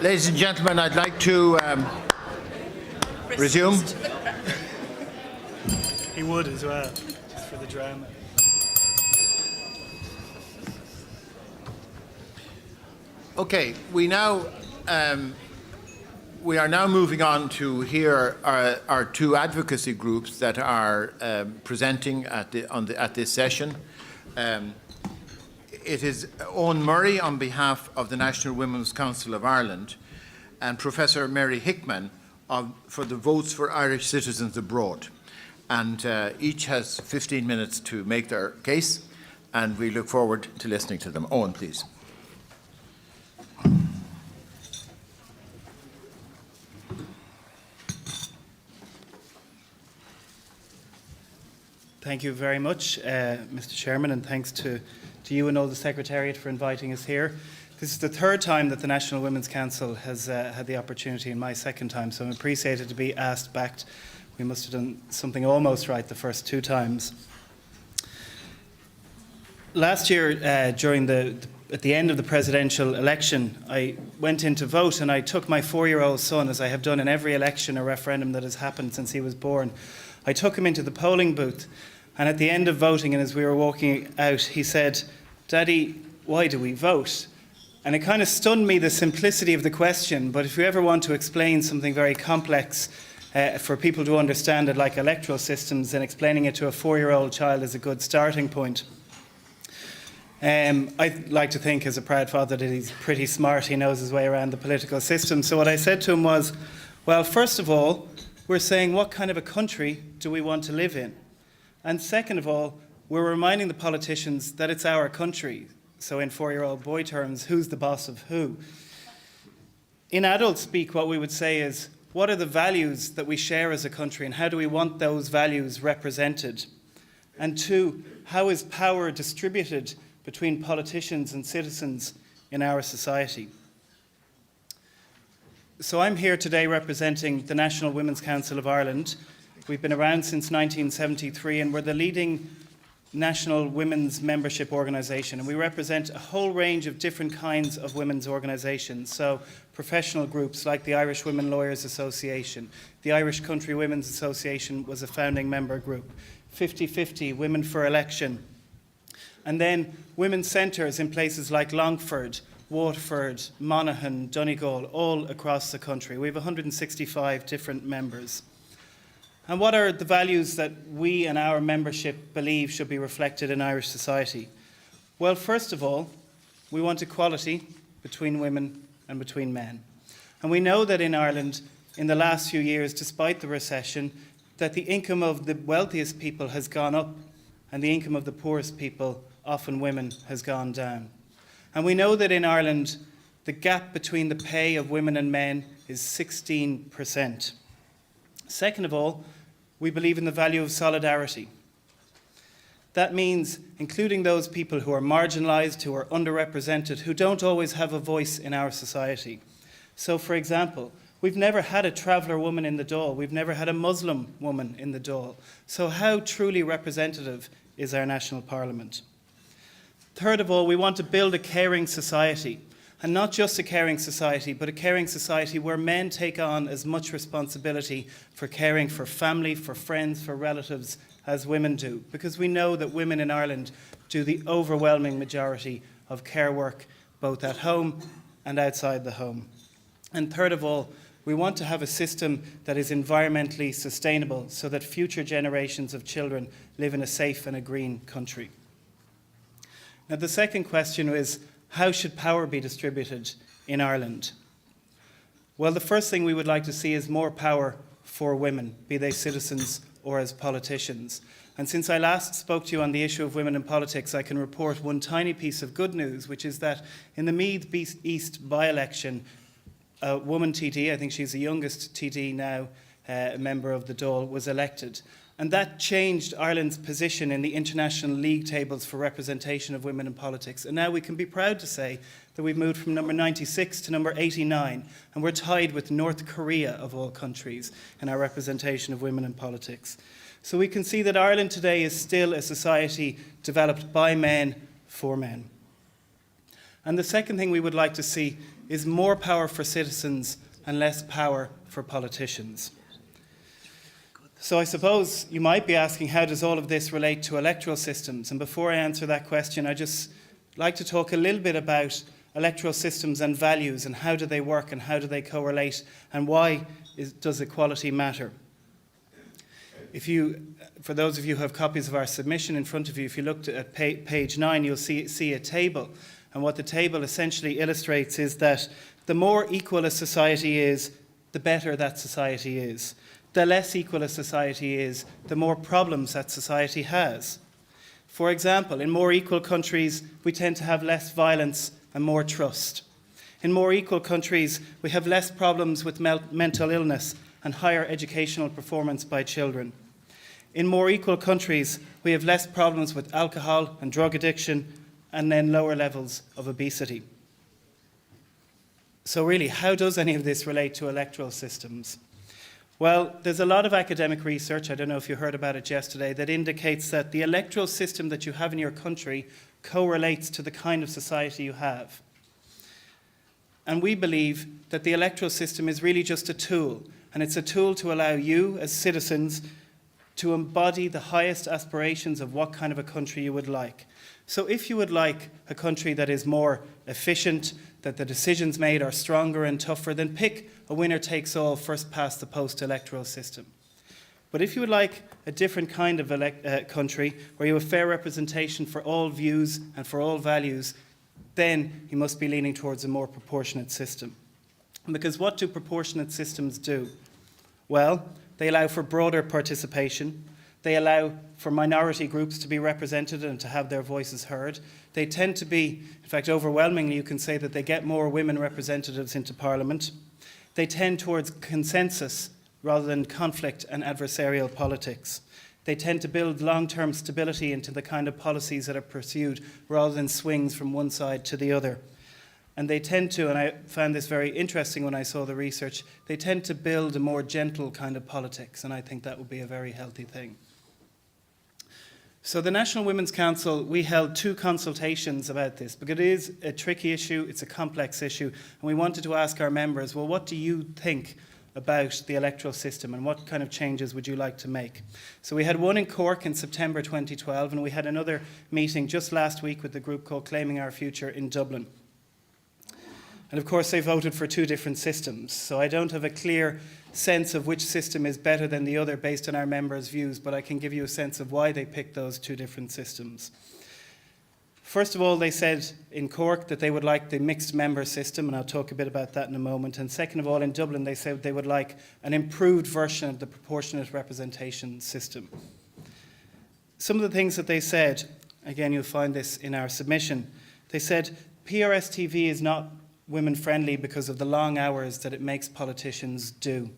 Ladies and gentlemen, I'd like to resume. He would as well, just for the drama. Okay, we are now moving on to hear our two advocacy groups that are presenting at this session. It is Eoin Murray on behalf of the National Women's Council of Ireland and Professor Mary Hickman for the Votes for Irish Citizens Abroad. And each has 15 minutes to make their case, and we look forward to listening to them. Eoin, please. Thank you very much, Mr. Chairman, and thanks to you and all the Secretariat for inviting us here. This is the third time that the National Women's Council has had the opportunity, and my second time, so I'm appreciated to be asked back. We must have done something almost right the first two times. Last year, at the end of the presidential election, I went in to vote, and I took my 4-year-old son, as I have done in every election or referendum that has happened since he was born. I took him into the polling booth, and at the end of voting, and as we were walking out, he said, "Daddy, why do we vote?" And it kind of stunned me, the simplicity of the question, but if you ever want to explain something very complex for people to understand it, like electoral systems, then explaining it to a 4-year-old child is a good starting point. I like to think, as a proud father, that he's pretty smart. He knows his way around the political system. So what I said to him was, well, first of all, we're saying what kind of a country do we want to live in? And second of all, we're reminding the politicians that it's our country. So in 4-year-old boy terms, who's the boss of who? In adult speak, what we would say is, what are the values that we share as a country, and how do we want those values represented? And two, how is power distributed between politicians and citizens in our society? So I'm here today representing the National Women's Council of Ireland. We've been around since 1973, and we're the leading national women's membership organisation, and we represent a whole range of different kinds of women's organisations. So professional groups like the Irish Women Lawyers Association, the Irish Country Women's Association was a founding member group, 50-50, Women for Election, and then women's centres in places like Longford, Waterford, Monaghan, Donegal, all across the country. We have 165 different members. And what are the values that we and our membership believe should be reflected in Irish society? Well, first of all, we want equality between women and between men. And we know that in Ireland, in the last few years, despite the recession, that the income of the wealthiest people has gone up and the income of the poorest people, often women, has gone down. And we know that in Ireland, the gap between the pay of women and men is 16%. Second of all, we believe in the value of solidarity. That means including those people who are marginalised, who are underrepresented, who don't always have a voice in our society. So, for example, we've never had a traveller woman in the Dáil. We've never had a Muslim woman in the Dáil. So how truly representative is our national parliament? Third of all, we want to build a caring society. And not just a caring society, but a caring society where men take on as much responsibility for caring for family, for friends, for relatives, as women do. Because we know that women in Ireland do the overwhelming majority of care work, both at home and outside the home. And third of all, we want to have a system that is environmentally sustainable so that future generations of children live in a safe and a green country. Now, the second question is, how should power be distributed in Ireland? Well, the first thing we would like to see is more power for women, be they citizens or as politicians. And since I last spoke to you on the issue of women in politics, I can report one tiny piece of good news, which is that in the Meath East by-election, a woman TD, I think she's the youngest TD now, a member of the Dáil, was elected. And that changed Ireland's position in the international league tables for representation of women in politics. And now we can be proud to say that we've moved from number 96 to number 89, and we're tied with North Korea, of all countries, in our representation of women in politics. So we can see that Ireland today is still a society developed by men for men. And the second thing we would like to see is more power for citizens and less power for politicians. So I suppose you might be asking, how does all of this relate to electoral systems? And before I answer that question, I just like to talk a little bit about electoral systems and values, and how do they work and how do they correlate, and why does equality matter? For those of you who have copies of our submission in front of you, if you look at page 9, you'll see a table. And what the table essentially illustrates is that the more equal a society is, the better that society is. The less equal a society is, the more problems that society has. For example, in more equal countries, we tend to have less violence and more trust. In more equal countries, we have less problems with mental illness and higher educational performance by children. In more equal countries, we have less problems with alcohol and drug addiction, and then lower levels of obesity. So really, how does any of this relate to electoral systems? Well, there's a lot of academic research, I don't know if you heard about it yesterday, that indicates that the electoral system that you have in your country correlates to the kind of society you have. And we believe that the electoral system is really just a tool, and it's a tool to allow you as citizens to embody the highest aspirations of what kind of a country you would like. So if you would like a country that is more efficient, that the decisions made are stronger and tougher, then pick a winner-takes-all, first-past-the-post electoral system. But if you would like a different kind of country, where you have fair representation for all views and for all values, then you must be leaning towards a more proportionate system. Because what do proportionate systems do? Well, they allow for broader participation. They allow for minority groups to be represented and to have their voices heard. They tend to be, in fact, overwhelmingly, you can say that they get more women representatives into Parliament. They tend towards consensus rather than conflict and adversarial politics. They tend to build long-term stability into the kind of policies that are pursued rather than swings from one side to the other. And they tend to, and I found this very interesting when I saw the research, they tend to build a more gentle kind of politics, and I think that would be a very healthy thing. So the National Women's Council, we held 2 consultations about this, because it is a tricky issue, it's a complex issue, and we wanted to ask our members, well, what do you think about the electoral system, and what kind of changes would you like to make? So we had one in Cork in September 2012, and we had another meeting just last week with the group called Claiming Our Future in Dublin. And of course, they voted for 2 different systems. So I don't have a clear sense of which system is better than the other based on our members' views, but I can give you a sense of why they picked those 2 different systems. First of all, they said in Cork that they would like the mixed member system, and I'll talk a bit about that in a moment. And second of all, in Dublin, they said they would like an improved version of the proportionate representation system. Some of the things that they said, again, you'll find this in our submission, they said PRS TV is not women-friendly because of the long hours that it makes politicians do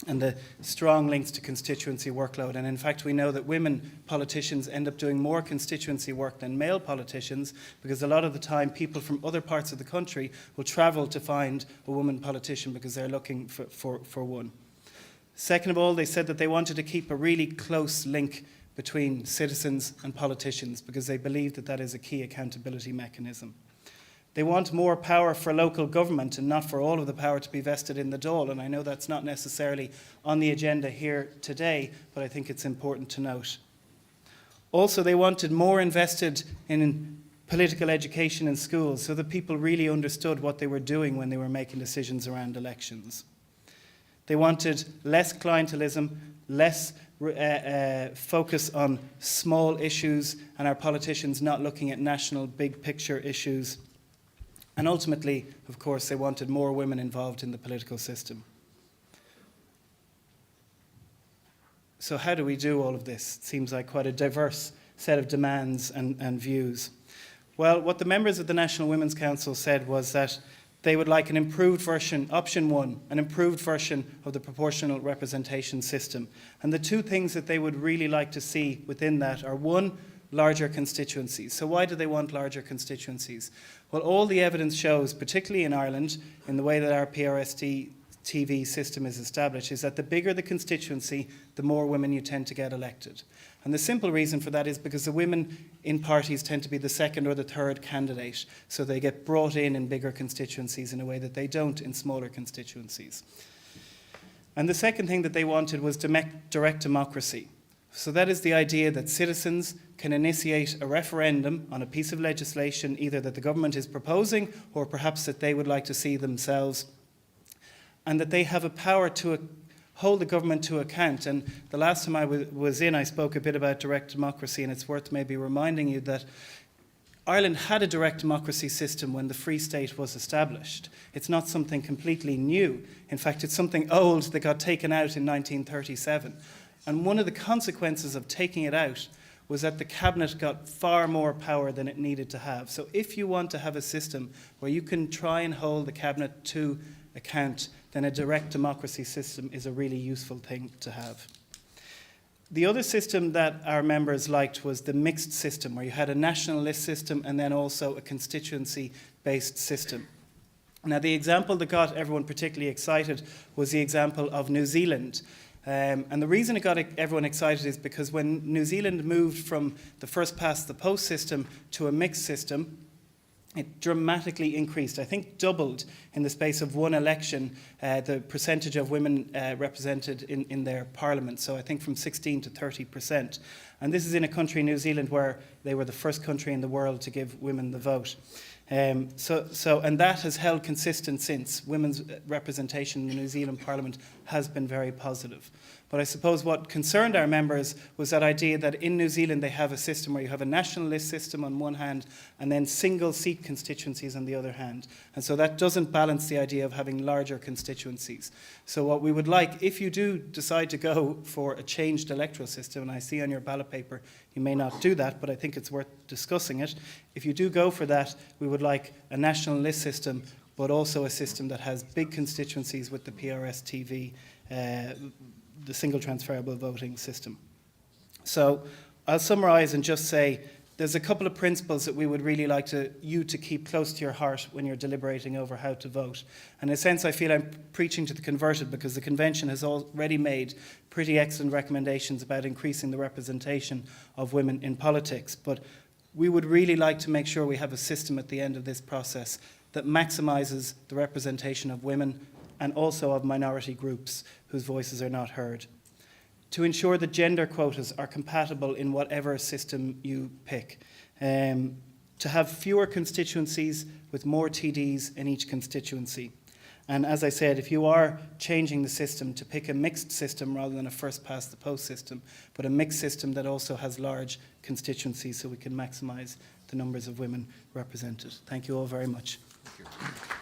and the strong links to constituency workload. And in fact, we know that women politicians end up doing more constituency work than male politicians, because a lot of the time people from other parts of the country will travel to find a woman politician because they're looking for one. Second of all, they said that they wanted to keep a really close link between citizens and politicians because they believe that that is a key accountability mechanism. They want more power for local government and not for all of the power to be vested in the Dáil. And I know that's not necessarily on the agenda here today, but I think it's important to note. Also, they wanted more invested in political education in schools so that people really understood what they were doing when they were making decisions around elections. They wanted less clientelism, less focus on small issues and our politicians not looking at national big picture issues. And ultimately, of course, they wanted more women involved in the political system. So how do we do all of this? It seems like quite a diverse set of demands and views. Well, what the members of the National Women's Council said was that they would like an improved version, option 1, an improved version of the proportional representation system. And the 2 things that they would really like to see within that are, 1, larger constituencies. So why do they want larger constituencies? Well, all the evidence shows, particularly in Ireland, in the way that our PRS TV system is established is that the bigger the constituency, the more women you tend to get elected. And the simple reason for that is because the women in parties tend to be the second or the third candidate, so they get brought in bigger constituencies in a way that they don't in smaller constituencies. And the second thing that they wanted was direct democracy. So that is the idea that citizens can initiate a referendum on a piece of legislation, either that the government is proposing or perhaps that they would like to see themselves, and that they have a power to hold the government to account. And the last time I was in, I spoke a bit about direct democracy, and it's worth maybe reminding you that Ireland had a direct democracy system when the Free State was established. It's not something completely new. In fact, it's something old that got taken out in 1937. And one of the consequences of taking it out was that the cabinet got far more power than it needed to have. So if you want to have a system where you can try and hold the cabinet to account, then a direct democracy system is a really useful thing to have. The other system that our members liked was the mixed system, where you had a national list system and then also a constituency-based system. Now, the example that got everyone particularly excited was the example of New Zealand. And the reason it got everyone excited is because when New Zealand moved from the first past the post system to a mixed system, it dramatically increased, I think doubled in the space of one election, the percentage of women represented in their parliament. So I think from 16 to 30%. And this is in a country, New Zealand, where they were the first country in the world to give women the vote. And that has held consistent since. Women's representation in the New Zealand Parliament has been very positive. But I suppose what concerned our members was that idea that in New Zealand they have a system where you have a national list system on one hand and then single seat constituencies on the other hand. And so that doesn't balance the idea of having larger constituencies. So what we would like, if you do decide to go for a changed electoral system, and I see on your ballot paper you may not do that, but I think it's worth discussing it. If you do go for that, we would like a national list system, but also a system that has big constituencies with the PRS-TV, the single transferable voting system. So I'll summarise and just say there's a couple of principles that we would really like you to keep close to your heart when you're deliberating over how to vote. And in a sense, I feel I'm preaching to the converted because the Convention has already made pretty excellent recommendations about increasing the representation of women in politics. But we would really like to make sure we have a system at the end of this process that maximises the representation of women and also of minority groups whose voices are not heard. To ensure that gender quotas are compatible in whatever system you pick. To have fewer constituencies with more TDs in each constituency. And as I said, if you are changing the system, to pick a mixed system rather than a first past the post system, but a mixed system that also has large constituencies so we can maximise the numbers of women represented. Thank you all very much. Thank you.